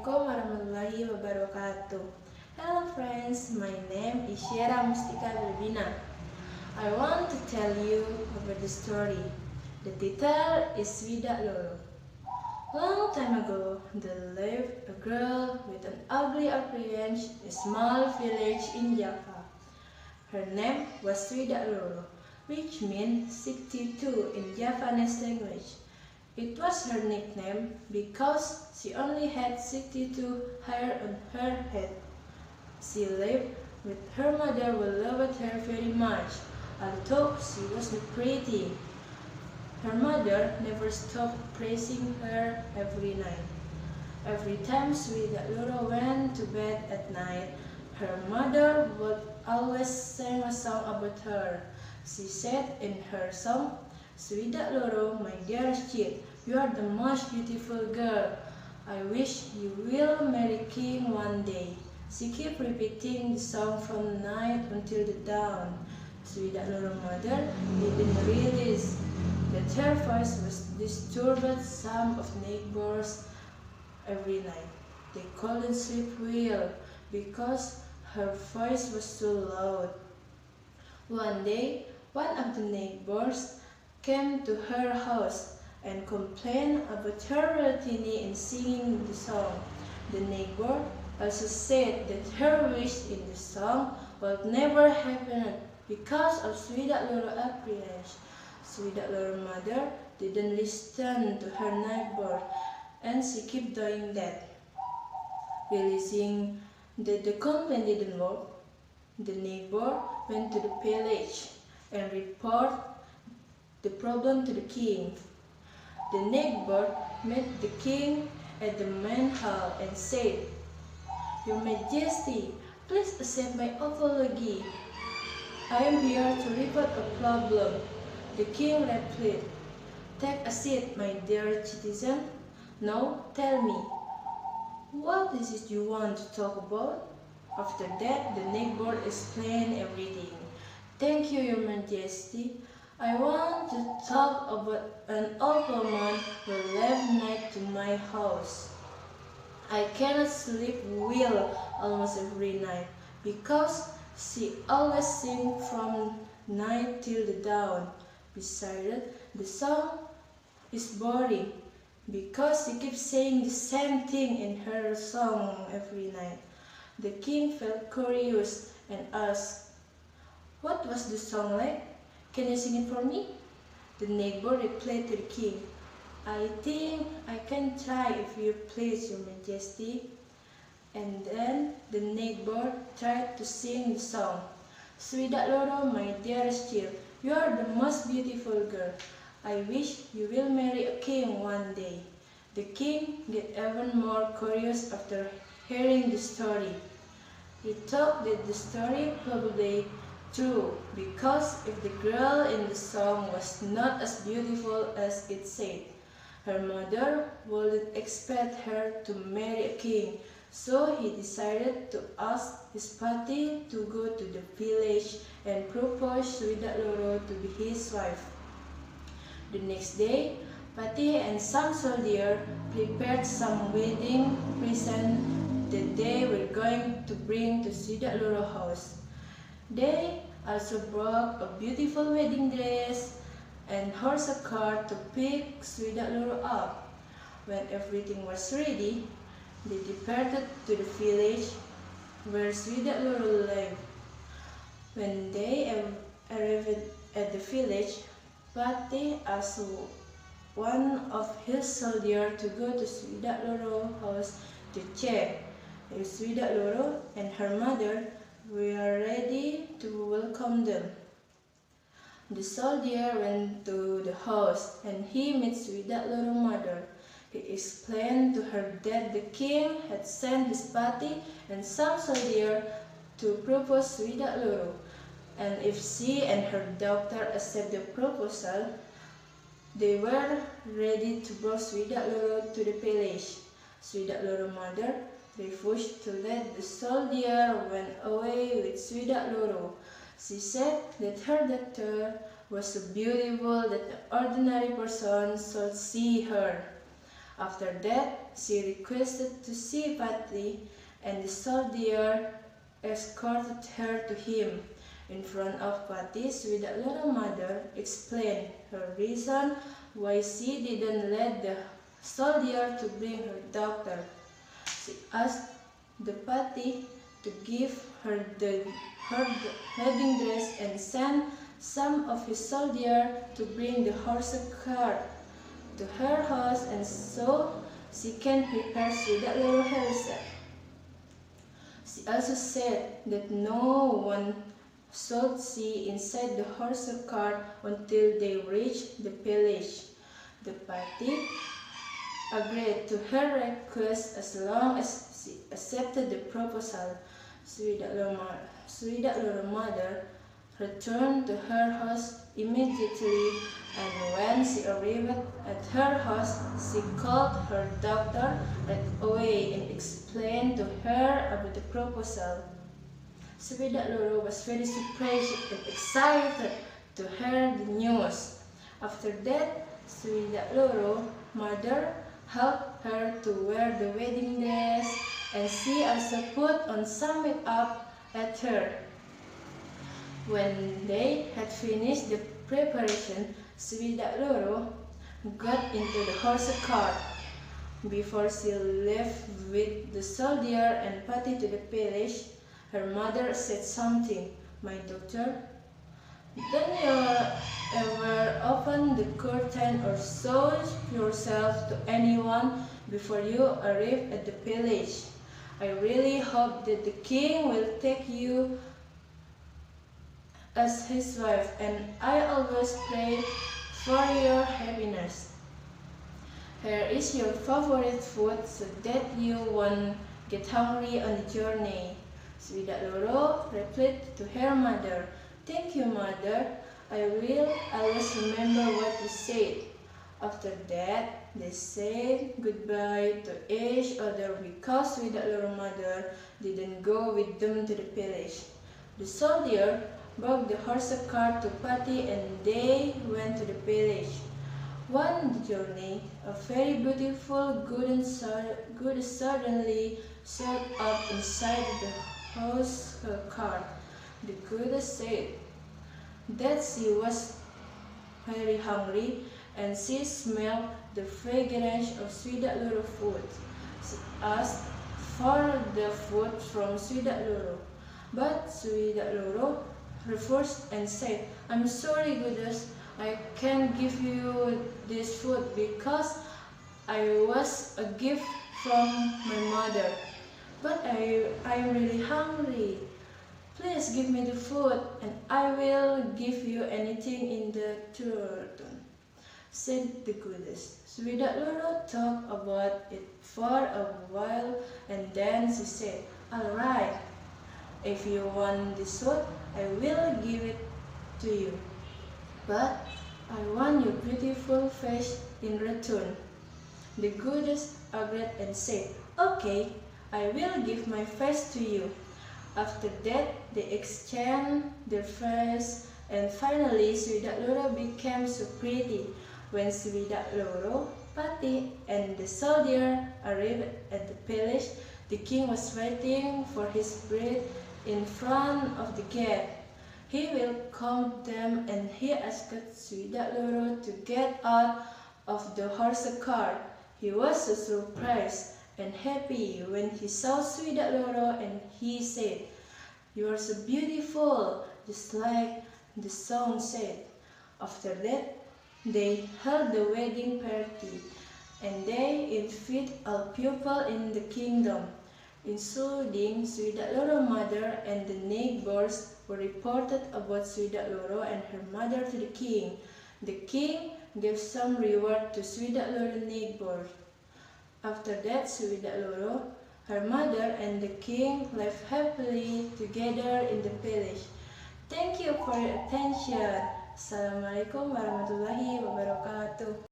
Assalamualaikum warahmatullahi wabarakatuh. Hello friends, my name is Syera Mustika Bilbina. I want to tell you about the story. The title is Suwidak Loro. Long time ago, there lived a girl with an ugly appearance in a small village in Java. Her name was Suwidak Loro, which means 62 in Javanese language. It was her nickname because she only had 62 hair on her head. She lived with her mother who loved her very much, although she wasn't pretty. Her mother never stopped praising her every night. Every time Suwidak Loro went to bed at night, her mother would always sing a song about her. She said in her song, "Suwidak Loro, my dearest child, you are the most beautiful girl. I wish you will marry king one day." She kept repeating the song from night until the dawn. Suwidak Loro's mother didn't realize that her voice was disturbed some of neighbors every night. They couldn't sleep well because her voice was so loud. One day, one of the neighbors came to her house and complained about her routine in singing the song. The neighbor also said that her wish in the song would never happen because of Suwidak Loro's appearance. Suwidak Loro's mother didn't listen to her neighbor, and she kept doing that. Realizing that the complaint didn't work, the neighbor went to the village and reported the problem to the king. The neighbor met the king at the main hall and said, "Your Majesty, please accept my apology. I am here to report a problem." The king replied, "Take a seat, my dear citizen. Now tell me, what is it you want to talk about?" After that, the neighbor explained everything. "Thank you, Your Majesty. I want to talk about an old woman who lives next to my house. I cannot sleep well almost every night because she always sings from night till the dawn. Besides, the song is boring because she keeps saying the same thing in her song every night." The king felt curious and asked, "What was the song like? Can you sing it for me?" The neighbor replied to the king, "I think I can try if you please, Your Majesty." And then the neighbor tried to sing the song. "Suwidak Loro, my dearest child, you are the most beautiful girl. I wish you will marry a king one day." The king got even more curious after hearing the story. He thought that the story probably true, because if the girl in the song was not as beautiful as it said, her mother wouldn't expect her to marry a king, so he decided to ask his party to go to the village and propose Suwidak Loro to be his wife. The next day, Pati and some soldiers prepared some wedding present that they were going to bring to Suwidak Loro's house. They also brought a beautiful wedding dress and horse and cart to pick Suwidak Loro up. When everything was ready, they departed to the village where Suwidak Loro lived. When they arrived at the village, Pati asked one of his soldiers to go to Suwidak Loro's house to check if Suwidak Loro and her mother were ready to welcome them. The soldier went to the house and he met Suwidak Loro's mother. He explained to her that the king had sent his party and some soldiers to propose Suwidak Loro, and if she and her daughter accept the proposal, they were ready to bring Suwidak Loro to the village. Suwidak Loro's mother refused to let the soldier went away with Suwidak Loro. She said that her daughter was so beautiful that an ordinary person should see her. After that, she requested to see Patty, and the soldier escorted her to him. In front of Patty, Suwidak little mother explained her reason why she didn't let the soldier to bring her doctor. She asked the Patty to give her her wedding dress and send some of his soldiers to bring the horse cart to her house, and so she can prepare Suwidak Loro herself. She also said that no one should see inside the horse cart until they reached the village. The party agreed to her request as long as she accepted the proposal. Suwidak Loro mother returned to her house immediately, and when she arrived at her house, she called her doctor right away and explained to her about the proposal. Suwidak Loro was very surprised and excited to hear the news. After that, Suwidak Loro mother helped her to wear the wedding dress, and she also put on some makeup at her. When they had finished the preparation, Suwidak Loro got into the horse cart. Before she left with the soldier and Patty to the village, her mother said something. "My daughter, don't you ever open the curtain or show yourself to anyone before you arrive at the village. I really hope that the king will take you as his wife, and I always pray for your happiness. Here is your favorite food so that you won't get hungry on the journey." Suwidak Loro replied to her mother, "Thank you, mother. I will always remember what you said." After that, they said goodbye to each other because Suwidak Loro mother didn't go with them to the village. The soldier brought the horse cart to Patty, and they went to the village. One journey, a very beautiful goddess suddenly showed up inside the horse cart. The goddess said that she was very hungry, and she smelled the fragrance of Suwidak Loro food. She asked for the food from Suwidak Loro, but Suwidak Loro refused and said, "I'm sorry, goddess, I can't give you this food because I was a gift from my mother. But I'm really hungry. Please give me the food and I will give you anything in the return," said the goddess. Suwidak Loro thought about it for a while, and then she said, "All right, if you want this food, I will give it to you. But I want your beautiful face in return." The goddess agreed and said, "Okay, I will give my face to you." After that, they exchanged their faces, and finally Suwidak Loro became so pretty. When Suwidak Loro, Patty, and the soldier arrived at the village, the king was waiting for his bride in front of the gate. He welcomed them, and he asked Suwidak Loro to get out of the horse cart. He was so surprised and happy when he saw Suwidak Loro, and he said, "You are so beautiful, just like the song said." After that, they held the wedding party, and they invited all people in the kingdom, including Suwidak Loro mother, and the neighbors who reported about Suwidak Loro and her mother to the king. The king gave some reward to Suwidak Loro neighbors. After that, Suwidak Loro, her mother, and the king lived happily together in the village. Thank you for your attention. Assalamualaikum warahmatullahi wabarakatuh.